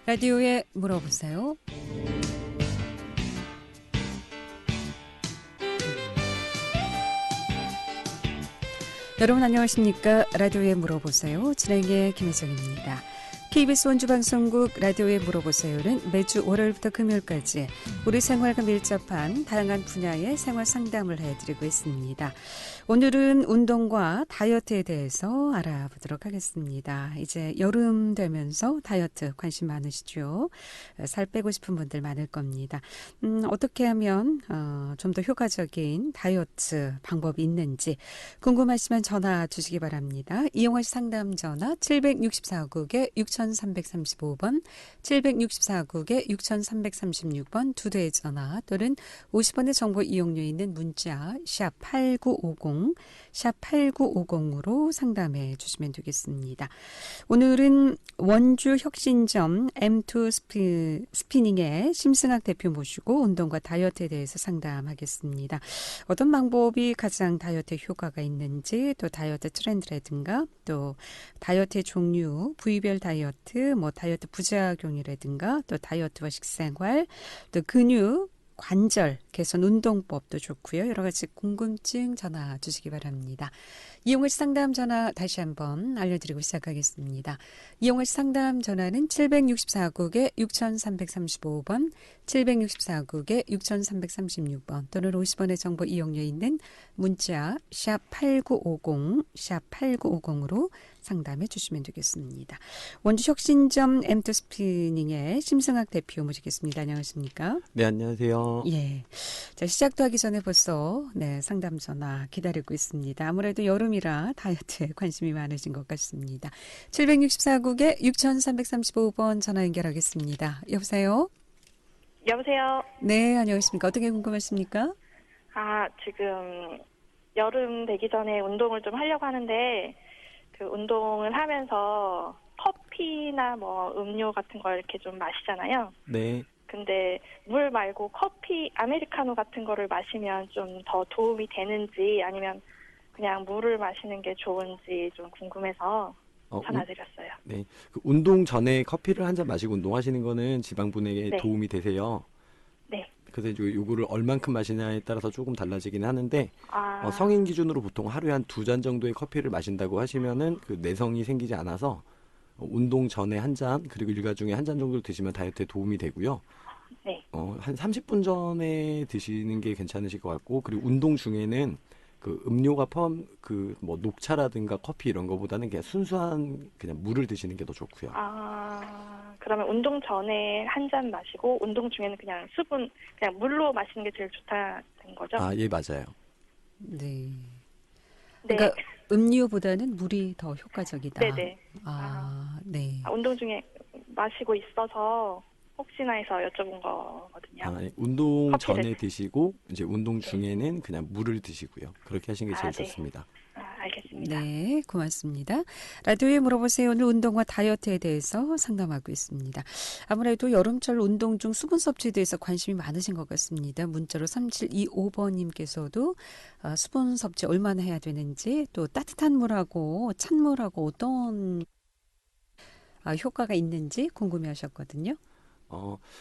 라디오에 물어보세요. 여러분 안녕하십니까? 라디오에 물어보세요. 진행의 김혜정입니다. KBS 원주방송국 라디오에 물어보세요는 매주 월요일부터 금요일까지 우리 생활과 밀접한 다양한 분야의 생활 상담을 해드리고 있습니다. 오늘은 운동과 다이어트에 대해서 알아보도록 하겠습니다. 이제 여름 되면서 다이어트 관심 많으시죠? 살 빼고 싶은 분들 많을 겁니다. 어떻게 하면 좀 더 효과적인 다이어트 방법이 있는지 궁금하시면 전화 주시기 바랍니다. 이용하실 상담 전화 764국에 6335번, 764국에 6336번 두 대의 전화 또는 50원의 정보 이용료 있는 문자 샵 8950, 샵 8950으로 상담해 주시면 되겠습니다. 오늘은 원주 혁신점 M2 스피닝의 심승학 대표 모시고 운동과 다이어트에 대해서 상담하겠습니다. 어떤 방법이 가장 다이어트에 효과가 있는지, 또 다이어트 트렌드라든가, 또 다이어트의 종류, 부위별 다이어트, 다이어트 부작용이라든가, 또 다이어트와 식생활, 또 근육, 관절, 개선 운동법도 좋고요. 여러 가지 궁금증 전화 주시기 바랍니다. 이용하실 상담 전화 다시 한번 알려드리고 시작하겠습니다. 이용하실 상담 전화는 764국에 6335번, 764국에 6336번 또는 50원의 정보 이용료 있는 문자 샵 8950, 샵 8950으로 상담해 주시면 되겠습니다. 원주 혁신점 M2 스피닝의 심승학 대표 모시겠습니다. 안녕하십니까? 네, 안녕하세요. 예. 자, 시작도 하기 전에 벌써 상담 전화 기다리고 있습니다. 아무래도 여름이라 다이어트에 관심이 많으신 것 같습니다. 764국에 6335번 전화 연결하겠습니다. 여보세요? 여보세요? 네, 안녕하십니까? 어떻게 궁금하십니까? 지금 여름 되기 전에 운동을 좀 하려고 하는데, 그 운동을 하면서 커피나 음료 같은 걸 이렇게 좀 마시잖아요. 네. 근데 물 말고 커피, 아메리카노 같은 거를 마시면 좀 더 도움이 되는지 아니면 그냥 물을 마시는 게 좋은지 좀 궁금해서 전화드렸어요. 네. 그 운동 전에 커피를 한 잔 마시고 운동하시는 거는 지방 분해에 네. 도움이 되세요. 네. 그래서 요거를 얼만큼 마시냐에 따라서 조금 달라지긴 하는데, 성인 기준으로 보통 하루에 한 2잔 정도의 커피를 마신다고 하시면은 그 내성이 생기지 않아서 운동 전에 한 잔, 그리고 일과 중에 한 잔 정도 드시면 다이어트에 도움이 되고요. 네. 한 30분 전에 드시는 게 괜찮으실 것 같고, 그리고 운동 중에는 그 음료가 녹차라든가 커피 이런 거보다는 그냥 순수한 그냥 물을 드시는 게 더 좋고요. 그러면 운동 전에 한 잔 마시고 운동 중에는 그냥 수분, 그냥 물로 마시는 게 제일 좋다는 거죠? 예, 맞아요. 네. 네. 그러니까 음료보다는 물이 더 효과적이다. 네네. 네. 운동 중에 마시고 있어서 혹시나 해서 여쭤본 거거든요. 예, 운동 커피를. 전에 드시고 이제 운동 중에는 그냥 물을 드시고요. 그렇게 하시는 게 제일 네. 좋습니다. 알겠습니다. 네, 고맙습니다. 라디오에 물어보세요. 오늘 운동과 다이어트에 대해서 상담하고 있습니다. 아무래도 여름철 운동 중 수분 섭취에 대해서 관심이 많으신 것 같습니다. 문자로 3725번님께서도 수분 섭취 얼마나 해야 되는지, 또 따뜻한 물하고 찬물하고 어떤 효과가 있는지 궁금해하셨거든요.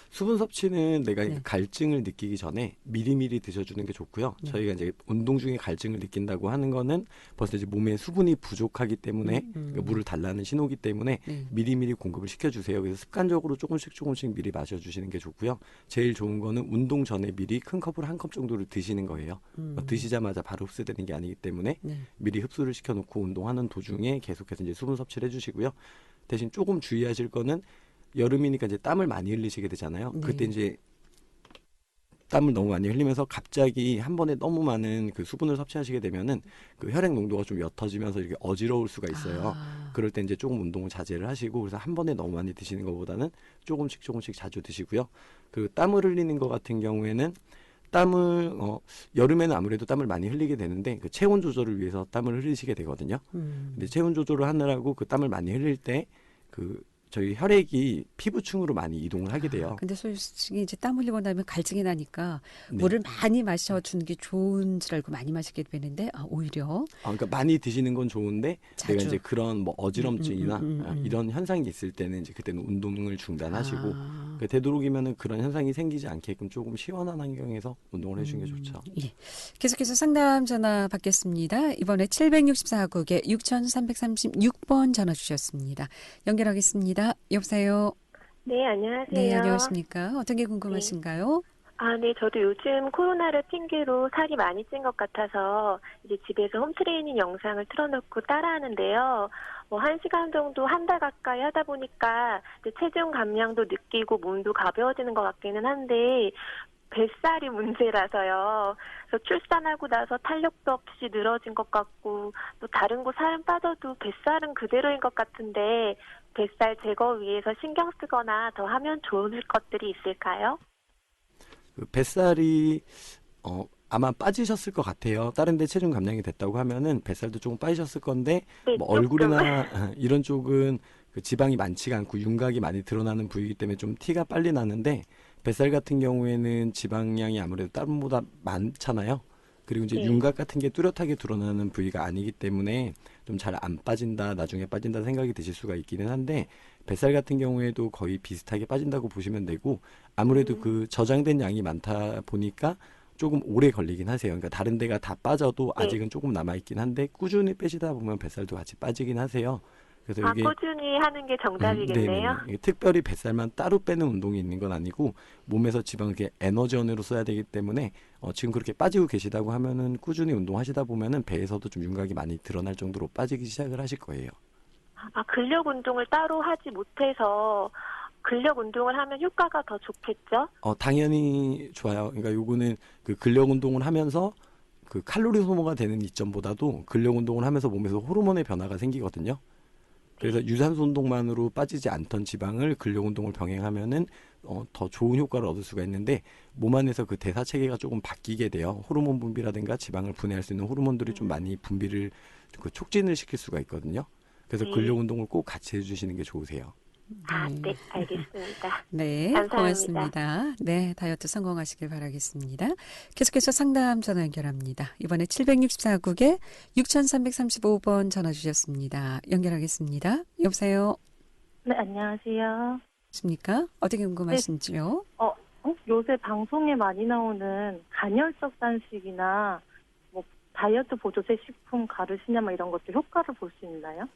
수분 섭취는 내가 네. 갈증을 느끼기 전에 미리미리 드셔주는 게 좋고요. 네. 저희가 이제 운동 중에 갈증을 느낀다고 하는 거는 벌써 이제 몸에 수분이 부족하기 때문에 그러니까 물을 달라는 신호기 때문에 네. 미리미리 공급을 시켜주세요. 그래서 습관적으로 조금씩 미리 마셔주시는 게 좋고요. 제일 좋은 거는 운동 전에 미리 큰 컵으로 한 컵 정도를 드시는 거예요. 드시자마자 바로 흡수되는 게 아니기 때문에 네. 미리 흡수를 시켜놓고 운동하는 도중에 계속해서 이제 수분 섭취를 해주시고요. 대신 조금 주의하실 거는 여름이니까 이제 땀을 많이 흘리시게 되잖아요. 네. 그때 이제 땀을 너무 많이 흘리면서 갑자기 한 번에 너무 많은 그 수분을 섭취하시게 되면은 그 혈액 농도가 좀 옅어지면서 이렇게 어지러울 수가 있어요. 그럴 때 이제 조금 운동을 자제를 하시고, 그래서 한 번에 너무 많이 드시는 것보다는 조금씩 자주 드시고요. 그 땀을 흘리는 것 같은 경우에는 땀을 여름에는 아무래도 땀을 많이 흘리게 되는데 그 체온 조절을 위해서 땀을 흘리시게 되거든요. 근데 체온 조절을 하느라고 그 땀을 많이 흘릴 때 그 저희 혈액이 피부층으로 많이 이동을 하게 돼요. 근데 솔직히 이제 땀 흘리고 나면 갈증이 나니까 네. 물을 많이 마셔주는 게 좋은 줄 알고 많이 마시게 되는데 오히려 그러니까 많이 드시는 건 좋은데 자주. 내가 이제 그런 뭐 어지럼증이나 음. 이런 현상이 있을 때는 이제 그때는 운동을 중단하시고 아. 되도록이면은 그런 현상이 생기지 않게끔 조금 시원한 환경에서 운동을 해주는 게 좋죠. 예. 계속해서 상담 전화 받겠습니다. 이번에 764국에 6336번 전화 주셨습니다. 연결하겠습니다. 여보세요. 네, 안녕하세요. 네, 안녕하십니까? 어떤 게 궁금하신가요? 네, 저도 요즘 코로나를 핑계로 살이 많이 찐 것 같아서 이제 집에서 홈트레이닝 영상을 틀어놓고 따라하는데요. 뭐 1시간 정도 한 달 가까이 하다 보니까 이제 체중 감량도 느끼고 몸도 가벼워지는 것 같기는 한데 뱃살이 문제라서요. 그래서 출산하고 나서 탄력도 없이 늘어진 것 같고 또 다른 곳 살은 빠져도 뱃살은 그대로인 것 같은데 뱃살 제거 위해서 신경 쓰거나 더 하면 좋을 것들이 있을까요? 그 뱃살이 아마 빠지셨을 것 같아요. 다른 데 체중 감량이 됐다고 하면은 뱃살도 조금 빠지셨을 건데 네, 뭐 조금. 얼굴이나 이런 쪽은 그 지방이 많지가 않고 윤곽이 많이 드러나는 부위이기 때문에 좀 티가 빨리 나는데 뱃살 같은 경우에는 지방량이 아무래도 다른 보다 많잖아요. 그리고 이제 네. 윤곽 같은 게 뚜렷하게 드러나는 부위가 아니기 때문에 좀 잘 안 빠진다, 나중에 빠진다 생각이 드실 수가 있기는 한데 뱃살 같은 경우에도 거의 비슷하게 빠진다고 보시면 되고 아무래도 그 저장된 양이 많다 보니까 조금 오래 걸리긴 하세요. 그러니까 다른 데가 다 빠져도 네. 아직은 조금 남아있긴 한데 꾸준히 빼시다 보면 뱃살도 같이 빠지긴 하세요. 그래서 이게 꾸준히 하는 게 정답이겠네요. 네네네. 이게 특별히 뱃살만 따로 빼는 운동이 있는 건 아니고 몸에서 지방을 이렇게 에너지원으로 써야 되기 때문에 지금 그렇게 빠지고 계시다고 하면은 꾸준히 운동하시다 보면은 배에서도 좀 윤곽이 많이 드러날 정도로 빠지기 시작을 하실 거예요. 근력 운동을 따로 하지 못해서 근력 운동을 하면 효과가 더 좋겠죠? 당연히 좋아요. 그러니까 요거는 그 근력 운동을 하면서 그 칼로리 소모가 되는 이점보다도 근력 운동을 하면서 몸에서 호르몬의 변화가 생기거든요. 그래서 유산소 운동만으로 빠지지 않던 지방을 근력 운동을 병행하면은 더 좋은 효과를 얻을 수가 있는데 몸 안에서 그 대사 체계가 조금 바뀌게 돼요. 호르몬 분비라든가 지방을 분해할 수 있는 호르몬들이 좀 많이 분비를 그 촉진을 시킬 수가 있거든요. 그래서 네. 근력 운동을 꼭 같이 해주시는 게 좋으세요. 네, 알겠습니다. 네, 감사합니다. 고맙습니다. 네, 다이어트 성공하시길 바라겠습니다. 계속해서 상담 전화 연결합니다. 이번에 764국에 6335번 전화 주셨습니다. 연결하겠습니다. 여보세요? 네, 안녕하세요. 십니까? 어떻게 궁금하신지요? 요새 방송에 많이 나오는 간헐적 단식이나 뭐 다이어트 보조제 식품 가르시냐 뭐 이런 것도 효과를 볼 수 있나요?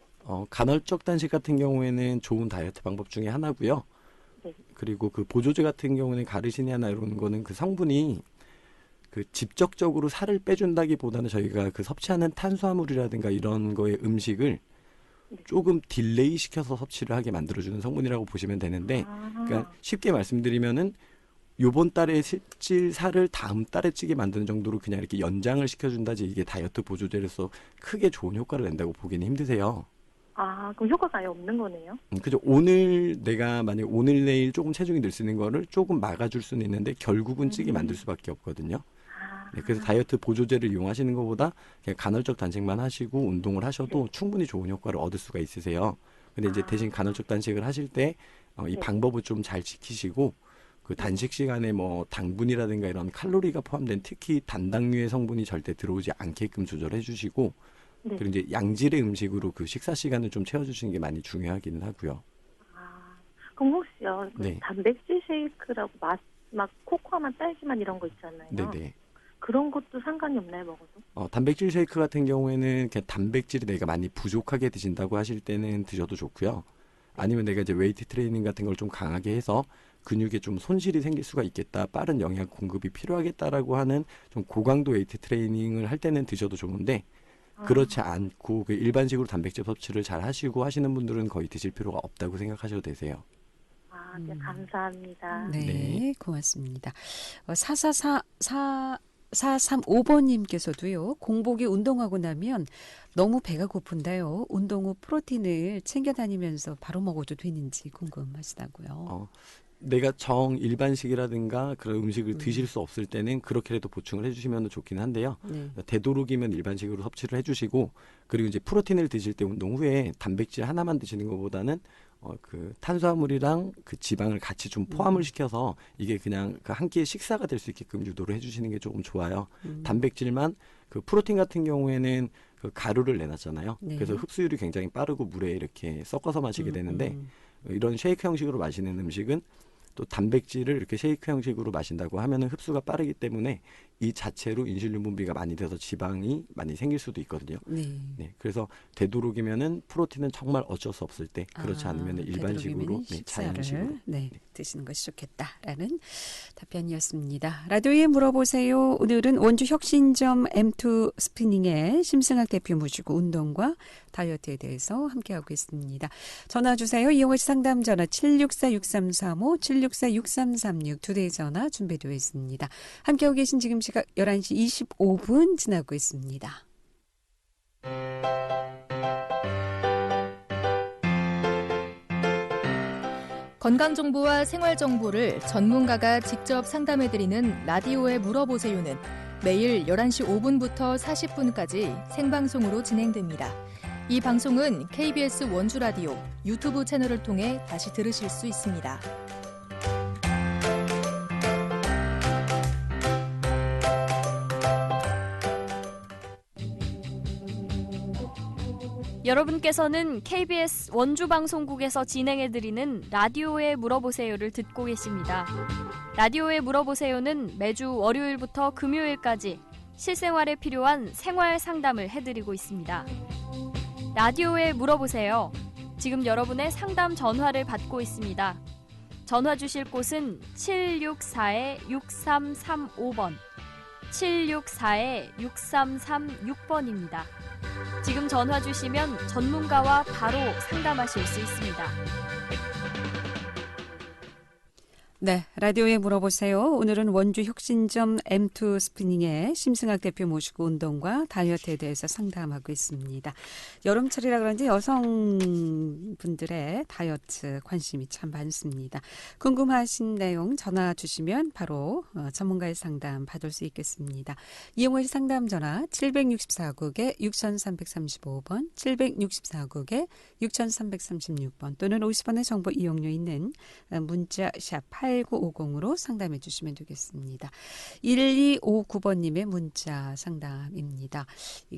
간헐적 단식 같은 경우에는 좋은 다이어트 방법 중에 하나고요. 네. 그리고 그 보조제 같은 경우는 가르시니아나 이런 거는 그 성분이 그 직접적으로 살을 빼준다기보다는 저희가 그 섭취하는 탄수화물이라든가 이런 거의 음식을 조금 딜레이 시켜서 섭취를 하게 만들어주는 성분이라고 보시면 되는데, 그러니까 쉽게 말씀드리면은 요번 달에 찔 살을 다음 달에 찌게 만드는 정도로 그냥 이렇게 연장을 시켜준다지 이게 다이어트 보조제로서 크게 좋은 효과를 낸다고 보기는 힘드세요. 그럼 효과가 아예 없는 거네요? 그죠. 오늘 내가 만약 오늘 내일 조금 체중이 늘 수 있는 거를 조금 막아줄 수는 있는데 결국은 찌게 만들 수밖에 없거든요. 네, 그래서 다이어트 보조제를 이용하시는 것보다 그냥 간헐적 단식만 하시고 운동을 하셔도 충분히 좋은 효과를 얻을 수가 있으세요. 근데 이제 대신 간헐적 단식을 하실 때 이 방법을 좀 잘 지키시고 그 단식 시간에 뭐 당분이라든가 이런 칼로리가 포함된 특히 단당류의 성분이 절대 들어오지 않게끔 조절해 주시고 그리고 이제 양질의 음식으로 그 식사 시간을 좀 채워주시는 게 많이 중요하기는 하고요. 그럼 혹시요, 네. 단백질 쉐이크라고 막 코코아만 딸기만 이런 거 있잖아요. 네네. 그런 것도 상관이 없나요, 먹어도? 단백질 쉐이크 같은 경우에는 그냥 단백질이 내가 많이 부족하게 드신다고 하실 때는 드셔도 좋고요. 아니면 내가 이제 웨이트 트레이닝 같은 걸 좀 강하게 해서 근육에 좀 손실이 생길 수가 있겠다, 빠른 영양 공급이 필요하겠다라고 하는 좀 고강도 웨이트 트레이닝을 할 때는 드셔도 좋은데 그렇지 않고 그 일반식으로 단백질 섭취를 잘 하시고 하시는 분들은 거의 드실 필요가 없다고 생각하셔도 되세요. 네, 감사합니다. 네, 네. 고맙습니다. 435번님께서도요, 공복에 운동하고 나면 너무 배가 고픈데요. 운동 후 프로틴을 챙겨 다니면서 바로 먹어도 되는지 궁금하시다고요. 내가 일반식이라든가 그런 음식을 드실 수 없을 때는 그렇게라도 보충을 해주시면 좋긴 한데요. 네. 되도록이면 일반식으로 섭취를 해주시고 그리고 이제 프로틴을 드실 때 운동 후에 단백질 하나만 드시는 것보다는 그 탄수화물이랑 그 지방을 같이 좀 포함을 시켜서 이게 그냥 그 한 끼의 식사가 될 수 있게끔 유도를 해주시는 게 조금 좋아요. 단백질만 그 프로틴 같은 경우에는 그 가루를 내놨잖아요. 네. 그래서 흡수율이 굉장히 빠르고 물에 이렇게 섞어서 마시게 되는데 이런 쉐이크 형식으로 마시는 음식은 또 단백질을 이렇게 쉐이크 형식으로 마신다고 하면은 흡수가 빠르기 때문에 이 자체로 인슐린 분비가 많이 돼서 지방이 많이 생길 수도 있거든요. 네. 네, 그래서 되도록이면은 프로틴은 정말 어쩔 수 없을 때 그렇지 않으면 일반식으로 되도록이면은 네, 식사를 자연식으로 드시는 것이 좋겠다라는 답변이었습니다. 라디오에 물어보세요. 오늘은 원주 혁신점 M2 스피닝의 심승학 대표 모시고 운동과 다이어트에 대해서 함께하고 있습니다. 전화 주세요. 이용호 씨 상담 전화 764-6335, 764-6336 두 대의 전화 준비되어 있습니다. 함께하고 계신 지금 시각 11시 25분 지나고 있습니다. 건강정보와 생활정보를 전문가가 직접 상담해드리는 라디오에 물어보세요는 매일 11시 5분부터 40분까지 생방송으로 진행됩니다. 이 방송은 KBS 원주라디오 유튜브 채널을 통해 다시 들으실 수 있습니다. 여러분께서는 KBS 원주방송국에서 진행해드리는 라디오에 물어보세요를 듣고 계십니다. 라디오에 물어보세요는 매주 월요일부터 금요일까지 실생활에 필요한 생활 상담을 해드리고 있습니다. 라디오에 물어보세요. 지금 여러분의 상담 전화를 받고 있습니다. 전화 주실 곳은 764-6335번, 764-6336번입니다. 지금 전화 주시면 전문가와 바로 상담하실 수 있습니다. 네, 라디오에 물어보세요. 오늘은 원주 혁신점 M2 스피닝의 심승학 대표 모시고 운동과 다이어트에 대해서 상담하고 있습니다. 여름철이라 그런지 여성분들의 다이어트 관심이 참 많습니다. 궁금하신 내용 전화 주시면 바로 전문가의 상담 받을 수 있겠습니다. 이용호 씨 상담 전화 764국에 6335번, 764국에 6336번 또는 50원의 정보 이용료 있는 문자 샵 8950으로 상담해 주시면 되겠습니다. 1259번님의 문자 상담입니다.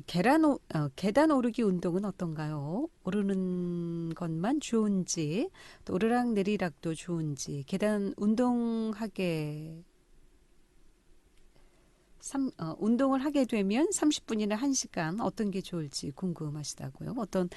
계단 오르기 운동은 어떤가요? 오르는 것만 좋은지 또 오르락 내리락도 좋은지 계단 운동을 하게 되면 30분이나 1시간 어떤 게 좋을지 궁금하시다고요. 그러니까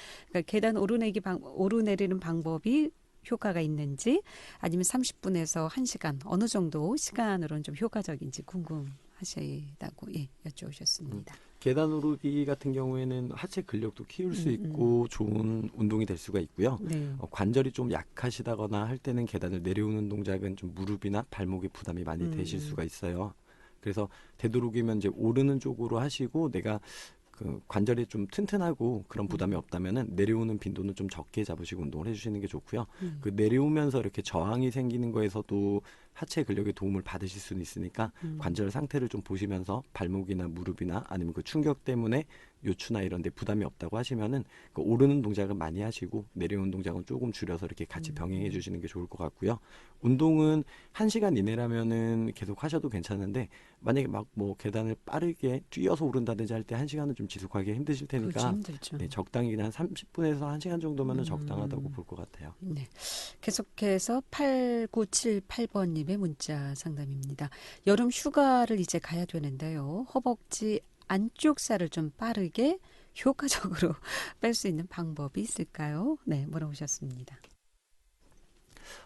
계단 오르내리는 방법이 효과가 있는지 아니면 30분에서 1시간 어느 정도 시간으로는 좀 효과적인지 궁금하시다고 여쭤보셨습니다. 계단 오르기 같은 경우에는 하체 근력도 키울 수 있고 좋은 운동이 될 수가 있고요. 네. 관절이 좀 약하시다거나 할 때는 계단을 내려오는 동작은 좀 무릎이나 발목에 부담이 많이 되실 수가 있어요. 그래서 되도록이면 이제 오르는 쪽으로 하시고 내가 그 관절이 좀 튼튼하고 그런 부담이 없다면은 내려오는 빈도는 좀 적게 잡으시고 운동을 해주시는 게 좋고요. 그 내려오면서 이렇게 저항이 생기는 거에서도 하체 근력의 도움을 받으실 수는 있으니까 관절 상태를 좀 보시면서 발목이나 무릎이나 아니면 그 충격 때문에 요추나 이런 데 부담이 없다고 하시면은 그 오르는 동작은 많이 하시고 내려오는 동작은 조금 줄여서 이렇게 같이 병행해 주시는 게 좋을 것 같고요. 운동은 1시간 이내라면은 계속 하셔도 괜찮은데 만약에 막 뭐 계단을 빠르게 뛰어서 오른다든지 할 때 1시간은 좀 지속하기 힘드실 테니까 힘들죠. 네, 적당히 그냥 30분에서 1시간 정도면은 적당하다고 볼 것 같아요. 네. 계속해서 8978번님의 문자 상담입니다. 여름 휴가를 이제 가야 되는데요. 허벅지 안쪽 살을 좀 빠르게 효과적으로 뺄 수 있는 방법이 있을까요? 네, 물어보셨습니다.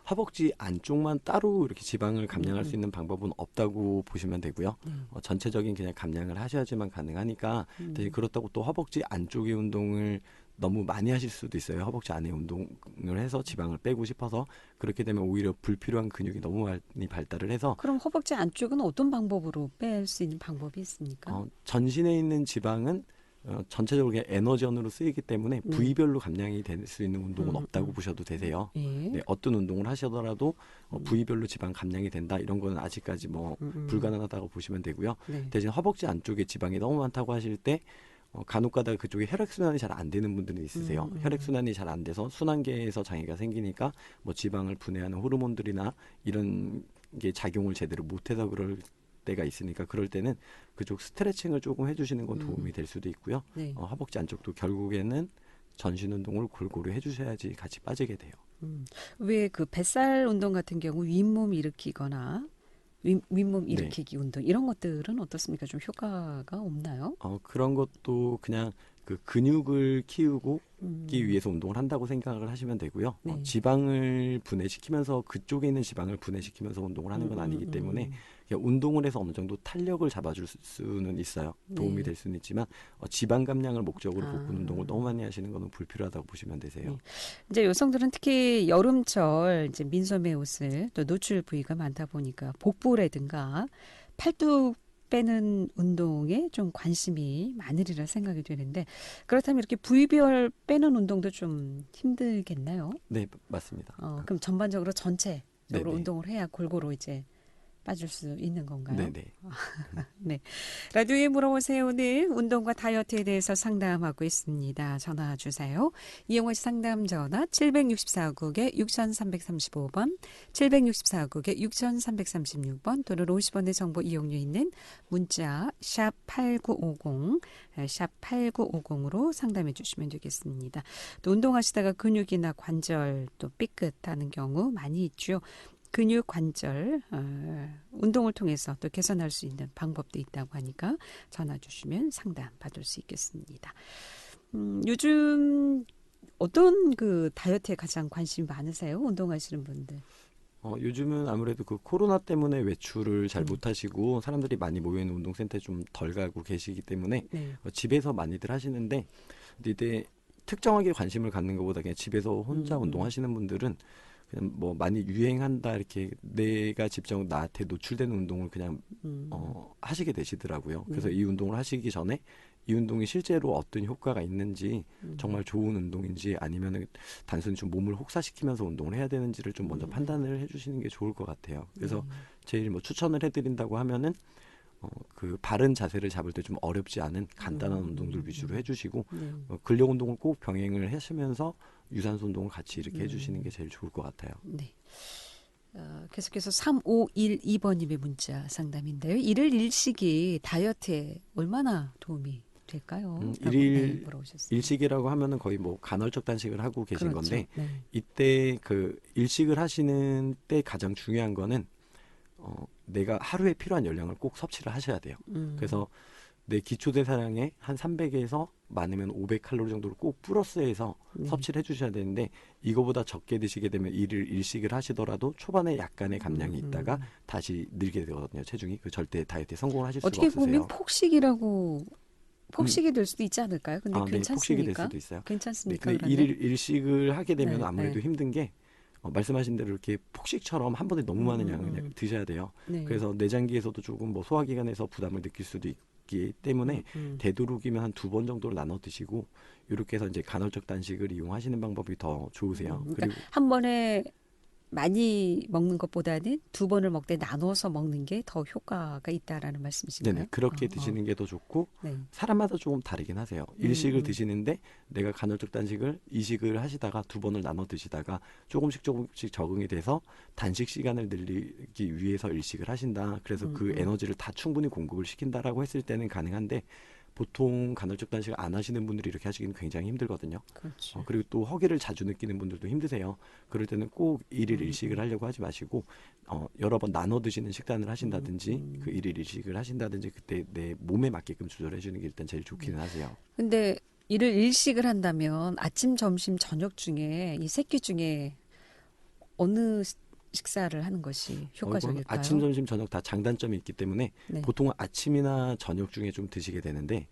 허벅지 안쪽만 따로 이렇게 지방을 감량할 수 있는 방법은 없다고 보시면 되고요. 전체적인 그냥 감량을 하셔야지만 가능하니까 대신 그렇다고 또 허벅지 안쪽의 운동을 너무 많이 하실 수도 있어요. 허벅지 안에 운동을 해서 지방을 빼고 싶어서 그렇게 되면 오히려 불필요한 근육이 너무 많이 발달을 해서 그럼 허벅지 안쪽은 어떤 방법으로 뺄 수 있는 방법이 있습니까? 전신에 있는 지방은 전체적으로 에너지원으로 쓰이기 때문에 부위별로 감량이 될 수 있는 운동은 없다고 보셔도 되세요. 네, 어떤 운동을 하시더라도 부위별로 지방 감량이 된다 이런 거는 아직까지 뭐 불가능하다고 보시면 되고요. 네. 대신 허벅지 안쪽에 지방이 너무 많다고 하실 때 간혹가다 그쪽에 혈액순환이 잘 안 되는 분들이 있으세요. 혈액순환이 잘 안 돼서 순환계에서 장애가 생기니까 뭐 지방을 분해하는 호르몬들이나 이런 게 작용을 제대로 못해서 그럴 때가 있으니까 그럴 때는 그쪽 스트레칭을 조금 해주시는 건 도움이 될 수도 있고요. 네. 허벅지 안쪽도 결국에는 전신 운동을 골고루 해주셔야지 같이 빠지게 돼요. 왜 그 뱃살 운동 같은 경우 윗몸 일으키거나 윗몸 일으키기 운동 이런 것들은 어떻습니까? 좀 효과가 없나요? 그런 것도 그냥 그 근육을 키우기 위해서 운동을 한다고 생각을 하시면 되고요. 네. 지방을 분해시키면서 그쪽에 있는 지방을 분해시키면서 운동을 하는 건 아니기 때문에 그냥 운동을 해서 어느 정도 탄력을 잡아줄 수는 있어요. 도움이 네. 될 수는 있지만 지방 감량을 목적으로 복근 운동을 너무 많이 하시는 거는 불필요하다고 보시면 되세요. 네. 이제 여성들은 특히 여름철 이제 민소매 옷을 또 노출 부위가 많다 보니까 복부라든가 팔뚝 빼는 운동에 좀 관심이 많으리라 생각이 되는데 그렇다면 이렇게 부위별 빼는 운동도 좀 힘들겠나요? 네, 맞습니다. 그럼 전반적으로 전체적으로 네네. 운동을 해야 골고루 이제 빠질 수 있는 건가요? 네네. 네. 라디오에 물어보세요. 오늘 운동과 다이어트에 대해서 상담하고 있습니다. 전화 주세요. 이용호 씨 상담 전화 764국에 6335번, 764국에 6336번 또는 50원의 정보 이용료 있는 문자 샵 8950, 샵 8950으로 상담해 주시면 되겠습니다. 또 운동하시다가 근육이나 관절 또 삐끗하는 경우 많이 있죠. 근육 관절 운동을 통해서 또 개선할 수 있는 방법도 있다고 하니까 전화 주시면 상담 받을 수 있겠습니다. 요즘 어떤 그 다이어트에 가장 관심이 많으세요? 운동하시는 분들. 요즘은 아무래도 그 코로나 때문에 외출을 잘 못하시고 사람들이 많이 모여있는 운동센터에 좀 덜 가고 계시기 때문에 네. 집에서 많이들 하시는데 이때 특정하게 관심을 갖는 것보다 그냥 집에서 혼자 운동하시는 분들은 그냥 뭐 많이 유행한다 이렇게 내가 직접 나한테 노출되는 운동을 그냥 하시게 되시더라고요. 그래서 이 운동을 하시기 전에 이 운동이 실제로 어떤 효과가 있는지 정말 좋은 운동인지 아니면은 단순히 좀 몸을 혹사시키면서 운동을 해야 되는지를 좀 먼저 판단을 해주시는 게 좋을 것 같아요. 그래서 제일 뭐 추천을 해드린다고 하면은 그 바른 자세를 잡을 때 좀 어렵지 않은 간단한 운동들 위주로 해주시고 근력 운동을 꼭 병행을 하시면서 유산소 운동을 같이 이렇게 해주시는 게 제일 좋을 것 같아요. 네. 계속해서 3512번님의 문자 상담인데요. 일일 일식이 다이어트에 얼마나 도움이 될까요? 일일 물어보셨습니다. 일식이라고 하면은 거의 뭐 간헐적 단식을 하고 계신 그렇죠. 건데 네. 이때 그 일식을 하시는 때 가장 중요한 거는 내가 하루에 필요한 열량을 꼭 섭취를 하셔야 돼요. 그래서 내 기초 대사량의 한 300에서 많으면 500칼로리 정도를 꼭 플러스해서 섭취를 해주셔야 되는데 이거보다 적게 드시게 되면 일일 일식을 하시더라도 초반에 약간의 감량이 있다가 다시 늘게 되거든요. 체중이 그 절대 다이어트에 성공을 하실 수가 어떻게 없으세요. 보면 폭식이 될 수도 있지 않을까요? 근데 네, 폭식이 될 괜찮습니까? 수도 있어요. 괜찮습니까? 네, 그 일일 일식을 하게 되면 네, 아무래도 네. 힘든 게 말씀하신 대로 이렇게 폭식처럼 한 번에 너무 많은 양을 드셔야 돼요. 네. 그래서 내장기에서도 조금 뭐 소화기관에서 부담을 느낄 수도 있기 때문에 되도록이면 한 2번 정도를 나눠 드시고 이렇게 해서 이제 간헐적 단식을 이용하시는 방법이 더 좋으세요. 그러니까 그리고 한 번에 많이 먹는 것보다는 2번을 먹되 나눠서 먹는 게 더 효과가 있다라는 말씀이신가요? 네네 그렇게 드시는 게 더 좋고 네. 사람마다 조금 다르긴 하세요. 일식을 드시는데 내가 간헐적 단식을 이식을 하시다가 2번을 나눠 드시다가 조금씩 적응이 돼서 단식 시간을 늘리기 위해서 일식을 하신다. 그래서 그 에너지를 다 충분히 공급을 시킨다라고 했을 때는 가능한데 보통 간헐적 단식을 안 하시는 분들이 이렇게 하시기는 굉장히 힘들거든요. 그렇죠. 그리고 또 허기를 자주 느끼는 분들도 힘드세요. 그럴 때는 꼭 일일 일식을 하려고 하지 마시고 여러 번 나눠 드시는 식단을 하신다든지 그 일일 일식을 하신다든지 그때 내 몸에 맞게끔 조절해 주는 게 일단 제일 좋기는 하세요. 근데 일을 일식을 한다면 아침, 점심, 저녁 중에 이 세 끼 중에 어느 식사를 하는 것이 효과적일까요? 아침, 점심, 저녁 다 장단점이 있기 때문에 네. 보통은 아침이나 저녁 중에 좀 드시게 되는데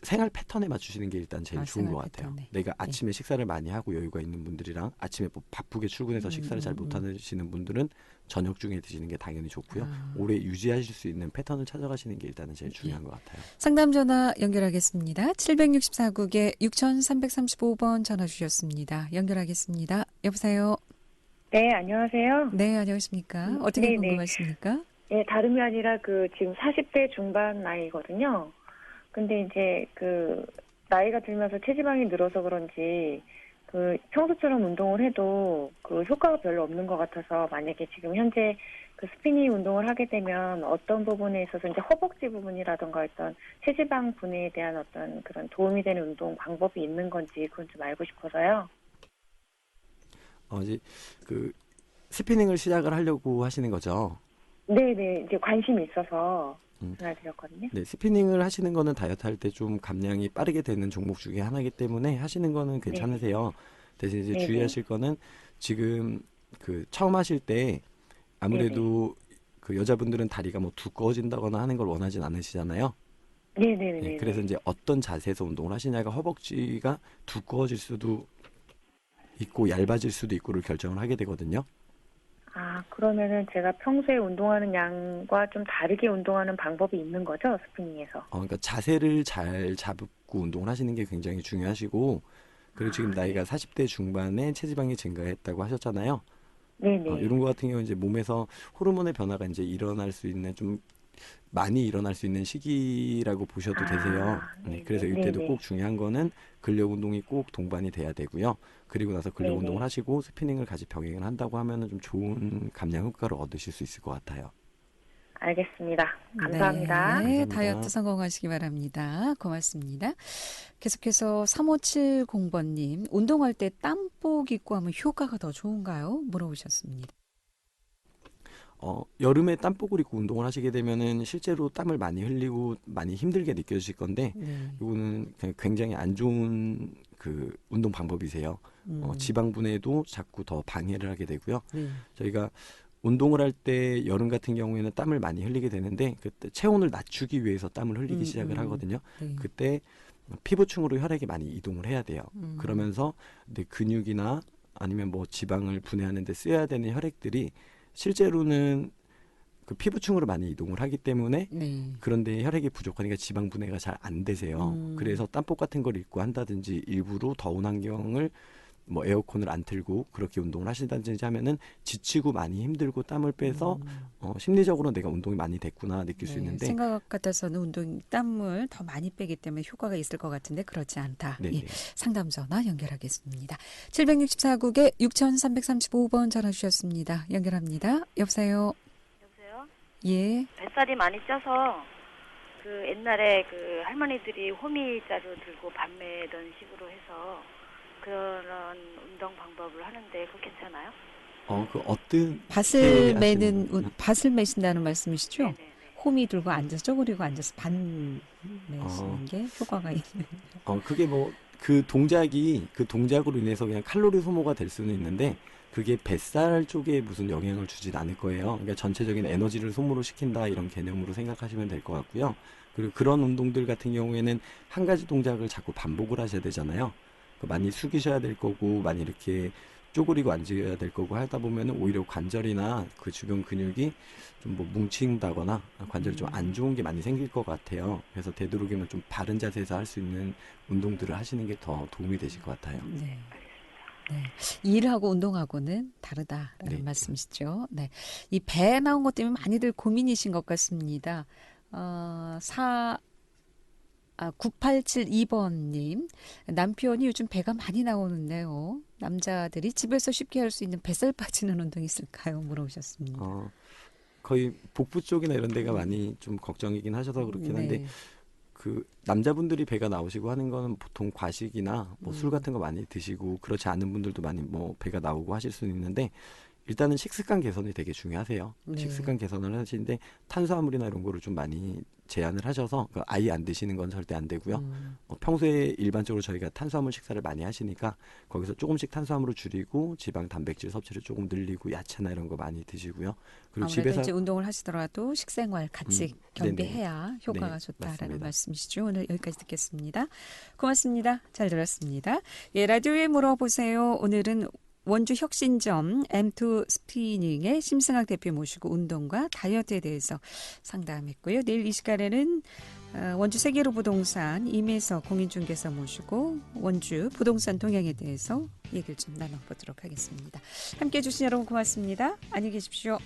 생활 패턴에 맞추시는 게 일단 제일 좋은 생활 것 같아요. 패턴에. 내가 아침에 식사를 많이 하고 여유가 있는 분들이랑 아침에 뭐 바쁘게 출근해서 식사를 잘 못하시는 분들은 저녁 중에 드시는 게 당연히 좋고요. 오래 유지하실 수 있는 패턴을 찾아가시는 게 일단은 제일 중요한 것 같아요. 상담 전화 연결하겠습니다. 764국에 6335번 전화 주셨습니다. 연결하겠습니다. 여보세요? 네, 안녕하세요. 네, 안녕하십니까? 어떻게 네네. 궁금하십니까? 네, 다름이 아니라 지금 40대 중반 나이거든요. 근데 이제 나이가 들면서 체지방이 늘어서 그런지 평소처럼 운동을 해도 효과가 별로 없는 것 같아서 만약에 지금 현재 스피닝 운동을 하게 되면 어떤 부분에 있어서 이제 허벅지 부분이라던가 어떤 체지방 분해에 대한 어떤 그런 도움이 되는 운동 방법이 있는 건지 그건 좀 알고 싶어서요. 이제 스피닝을 시작을 하려고 하시는 거죠? 네네, 이제 관심이 있어서 전화드렸거든요. 네, 스피닝을 하시는 거는 다이어트 할 때 좀 감량이 빠르게 되는 종목 중에 하나이기 때문에 하시는 거는 괜찮으세요. 대신 이제 네네. 주의하실 거는 지금 처음 하실 때 아무래도 여자분들은 다리가 뭐 두꺼워진다거나 하는 걸 원하진 않으시잖아요. 네네네. 네, 그래서 이제 어떤 자세에서 운동을 하시냐가 허벅지가 두꺼워질 수도 있고 얇아질 수도 있고를 결정을 하게 되거든요. 그러면은 제가 평소에 운동하는 양과 좀 다르게 운동하는 방법이 있는 거죠, 스피닝에서? 그러니까 자세를 잘 잡고 운동을 하시는 게 굉장히 중요하시고, 그리고 지금 나이가 40대 중반에 체지방이 증가했다고 하셨잖아요. 네네. 이런 거 같은 경우는 이제 몸에서 호르몬의 변화가 이제 일어날 수 있는 좀 많이 일어날 수 있는 시기라고 보셔도 되세요. 네, 그래서 이때도 네네. 꼭 중요한 거는 근력 운동이 꼭 동반이 돼야 되고요. 그리고 나서 근력 네네. 운동을 하시고 스피닝을 같이 병행을 한다고 하면은 좀 좋은 감량 효과를 얻으실 수 있을 것 같아요. 알겠습니다. 감사합니다. 네, 감사합니다. 다이어트 성공하시기 바랍니다. 고맙습니다. 계속해서 3570번님, 운동할 때 땀복 입고 하면 효과가 더 좋은가요? 물어보셨습니다. 여름에 땀복을 입고 운동을 하시게 되면은 실제로 땀을 많이 흘리고 많이 힘들게 느껴지실 건데, 이거는 굉장히 안 좋은 운동 방법이세요. 지방 분해도 자꾸 더 방해를 하게 되고요. 저희가 운동을 할 때 여름 같은 경우에는 땀을 많이 흘리게 되는데 그때 체온을 낮추기 위해서 땀을 흘리기 시작을 하거든요. 그때 피부층으로 혈액이 많이 이동을 해야 돼요. 그러면서 내 근육이나 아니면 뭐 지방을 분해하는 데 쓰여야 되는 혈액들이 실제로는 피부층으로 많이 이동을 하기 때문에 그런데 혈액이 부족하니까 지방 분해가 잘 안 되세요. 그래서 땀복 같은 걸 입고 한다든지 일부러 더운 환경을 뭐 에어컨을 안 틀고 그렇게 운동을 하신다든지 하면은 지치고 많이 힘들고 땀을 빼서 심리적으로 내가 운동이 많이 됐구나 느낄 수 있는데 생각 같아서는 땀을 더 많이 빼기 때문에 효과가 있을 것 같은데 그렇지 않다. 상담 전화 연결하겠습니다. 764국에 6335번 전화 주셨습니다. 연결합니다. 여보세요. 여보세요? 예. 뱃살이 많이 쪄서 옛날에 할머니들이 호미자루 들고 밤매던 식으로 해서 그런 운동 방법을 하는데 그거 괜찮아요? 어떤 밭을 매신다는 말씀이시죠? 네네. 홈이 들고 앉아서 쪼그리고 앉아서 반 매시는 게 효과가 있는. 그게 뭐 그 동작으로 인해서 그냥 칼로리 소모가 될 수는 있는데 그게 뱃살 쪽에 무슨 영향을 주진 않을 거예요. 그러니까 전체적인 에너지를 소모를 시킨다 이런 개념으로 생각하시면 될 것 같고요. 그리고 그런 운동들 같은 경우에는 한 가지 동작을 자꾸 반복을 하셔야 되잖아요. 많이 숙이셔야 될 거고 많이 이렇게 쪼그리고 앉아야 될 거고 하다 보면은 오히려 관절이나 그 주변 근육이 좀 뭐 뭉친다거나 관절이 좀 안 좋은 게 많이 생길 것 같아요. 그래서 되도록이면 좀 바른 자세에서 할 수 있는 운동들을 하시는 게 더 도움이 되실 것 같아요. 네. 일하고 운동하고는 다르다라는 말씀이시죠. 네. 이 배 나온 것 때문에 많이들 고민이신 것 같습니다. 9872번님, 남편이 요즘 배가 많이 나오는데요. 남자들이 집에서 쉽게 할 수 있는 뱃살 빠지는 운동이 있을까요? 물어보셨습니다. 거의 복부 쪽이나 이런 데가 많이 좀 걱정이긴 하셔서 그렇긴 한데 남자분들이 배가 나오시고 하는 거는 보통 과식이나 뭐 술 같은 거 많이 드시고 그렇지 않은 분들도 많이 뭐 배가 나오고 하실 수는 있는데 일단은 식습관 개선이 되게 중요하세요. 식습관 개선을 하시는데 탄수화물이나 이런 거를 좀 많이 제한을 하셔서 아예 안 드시는 건 절대 안 되고요. 평소에 일반적으로 저희가 탄수화물 식사를 많이 하시니까 거기서 조금씩 탄수화물을 줄이고 지방, 단백질 섭취를 조금 늘리고 야채나 이런 거 많이 드시고요. 그리고 집에서 이제 운동을 하시더라도 식생활 같이 겸비해야 효과가 좋다라는 맞습니다. 말씀이시죠. 오늘 여기까지 듣겠습니다. 고맙습니다. 잘 들었습니다. 라디오에 물어보세요. 오늘은 원주 혁신점 M2 스피닝의 심승학 대표 모시고 운동과 다이어트에 대해서 상담했고요. 내일 이 시간에는 원주 세계로 부동산 임혜석 공인중개사 모시고 원주 부동산 동향에 대해서 얘기를 좀 나눠보도록 하겠습니다. 함께해 주신 여러분 고맙습니다. 안녕히 계십시오.